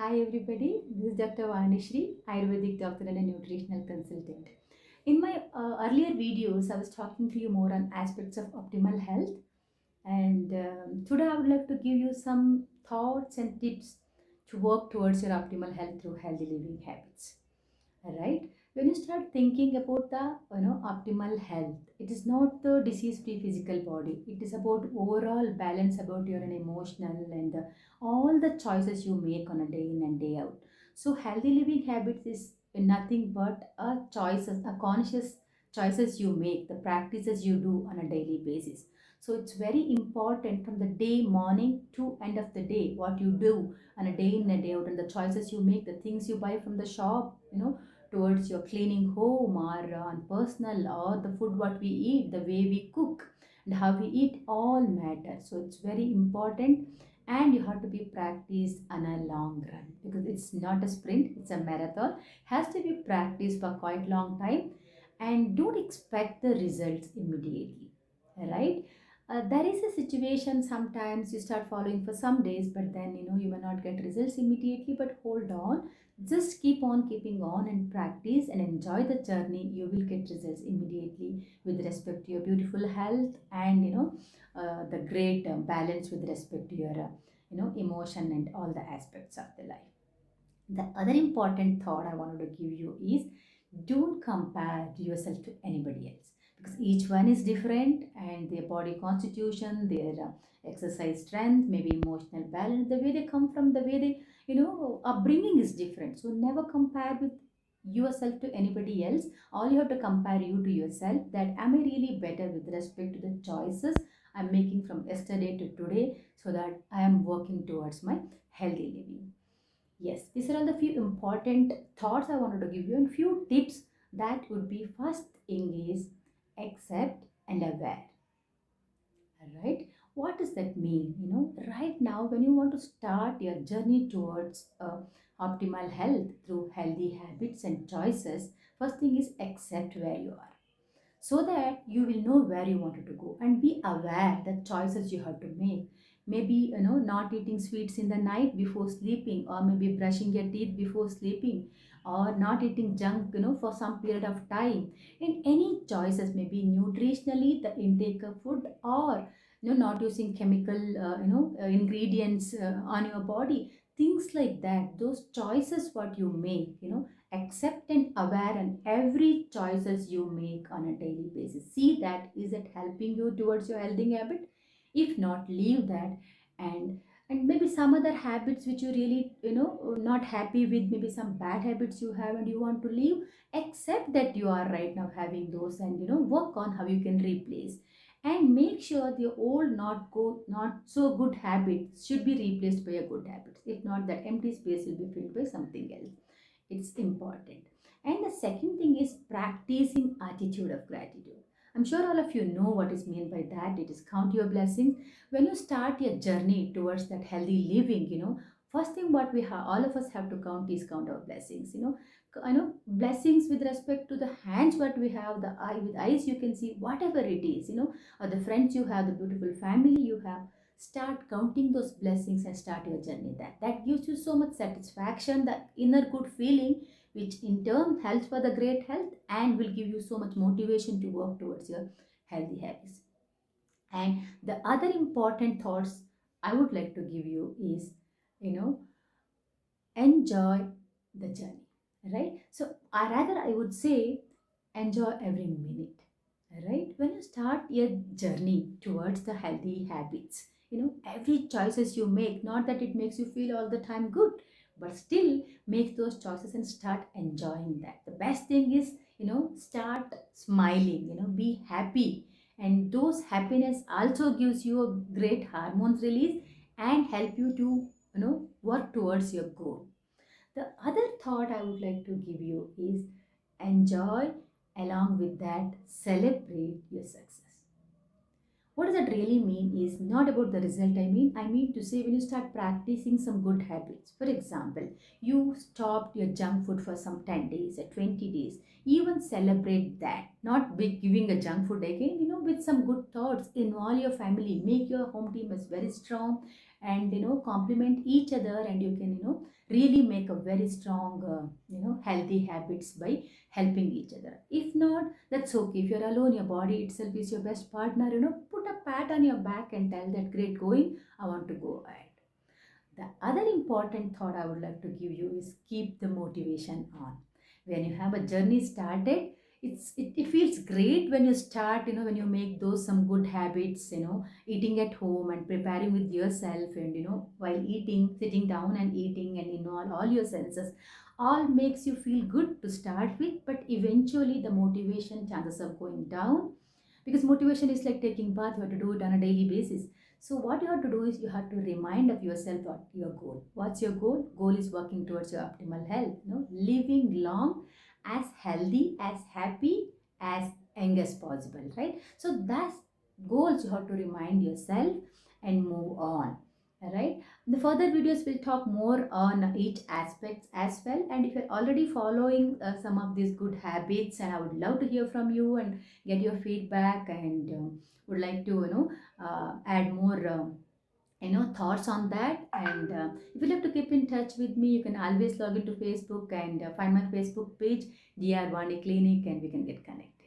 Hi everybody, this is DR.Vanishree, Ayurvedic doctor and a nutritional consultant. In my earlier videos, I was talking to you more on aspects of optimal health, and today I would like to give you some thoughts and tips to work towards your optimal health through healthy living habits. Right? When you start thinking about the optimal health, it is not the disease-free physical body. It is about overall balance about your emotional and all the choices you make on a day in and day out. So healthy living habits is nothing but a choices, a conscious choices you make, the practices you do on a daily basis. So it's very important from the day morning to end of the day what you do on a day in and day out, and the choices you make, the things you buy from the shop, towards your cleaning home or on personal, or the food what we eat, the way we cook and how we eat all matter. So it's very important, and you have to be practiced on a long run because it's not a sprint, it's a marathon. Has to be practiced for quite long time, and don't expect the results immediately, right? There is a situation sometimes you start following for some days, but then you may not get results immediately, but hold on, just keep on keeping on and practice and enjoy the journey. You will get results immediately with respect to your beautiful health, and the great balance with respect to your emotion and all the aspects of the life. The other important thought I wanted to give you is, don't compare yourself to anybody else, because each one is different, and their body constitution, their exercise strength, maybe emotional balance, the way they come from, the way they, upbringing is different. So never compare with yourself to anybody else. All you have to compare you to yourself, that am I really better with respect to the choices I'm making from yesterday to today, so that I am working towards my healthy living. Yes, these are all the few important thoughts I wanted to give you, and few tips that would be: first thing is accept and aware. Right? What does that mean? Right now, when you want to start your journey towards optimal health through healthy habits and choices, first thing is accept where you are, so that you will know where you wanted to go, and be aware the choices you have to make. Maybe not eating sweets in the night before sleeping, or maybe brushing your teeth before sleeping, or not eating junk for some period of time. In any choices, maybe nutritionally the intake of food, or not using chemical ingredients on your body, things like that. Those choices what you make, accept and aware, and every choices you make on a daily basis, see that is it helping you towards your healthy habit. If not, leave that. And and maybe some other habits which you really not happy with, maybe some bad habits you have and you want to leave, accept that you are right now having those, and work on how you can replace, and make sure the old not so good habits should be replaced by a good habit. If not, that empty space will be filled by something else. It's important. And the second thing is practicing attitude of gratitude. I'm sure all of you know what is meant by that. It is count your blessings. When you start your journey towards that healthy living, first thing what we have, all of us have to count is count our blessings. Blessings with respect to the hands what we have, the eye, with eyes you can see whatever it is, or the friends you have, the beautiful family you have. Start counting those blessings and start your journey. That gives you so much satisfaction, the inner good feeling, which in turn helps for the great health and will give you so much motivation to work towards your healthy habits. And the other important thoughts I would like to give you is, you know enjoy the journey, right? So I would say, enjoy every minute, right? When you start your journey towards the healthy habits, every choices you make, not that it makes you feel all the time good, but still make those choices and start enjoying that. The best thing is, start smiling, be happy, and those happiness also gives you a great hormones release and help you to work towards your goal. The other thought I would like to give you is, enjoy, along with that, celebrate your success. What does that really mean is not about the result. I mean to say, when you start practicing some good habits. For example, you stopped your junk food for some 10 days or 20 days. Even celebrate that. Not with giving a junk food again, with some good thoughts. Involve your family. Make your home team as very strong. and complement each other, and you can really make a very strong healthy habits by helping each other. If not, that's okay. If you're alone, your body itself is your best partner. Put a pat on your back and tell that, great going, I want to go ahead. The other important thought I would like to give you is keep the motivation on. When you have a journey started, it feels great when you start, when you make those some good habits, eating at home and preparing with yourself, and while eating, sitting down and eating, and all your senses, all makes you feel good to start with. But eventually the motivation chances of going down, because motivation is like taking bath. You have to do it on a daily basis. So what you have to do is you have to remind of yourself what your goal. What's your goal? Goal is working towards your optimal health. Living long, as healthy, as happy, as young as possible, right? So that's goals you have to remind yourself and move on. All right. The further videos will talk more on each aspect as well. And if you're already following some of these good habits, and I would love to hear from you and get your feedback, and would like to add more thoughts on that. And if you like to keep in touch with me, you can always log into Facebook and find my Facebook page, DR Vani Clinic, and we can get connected.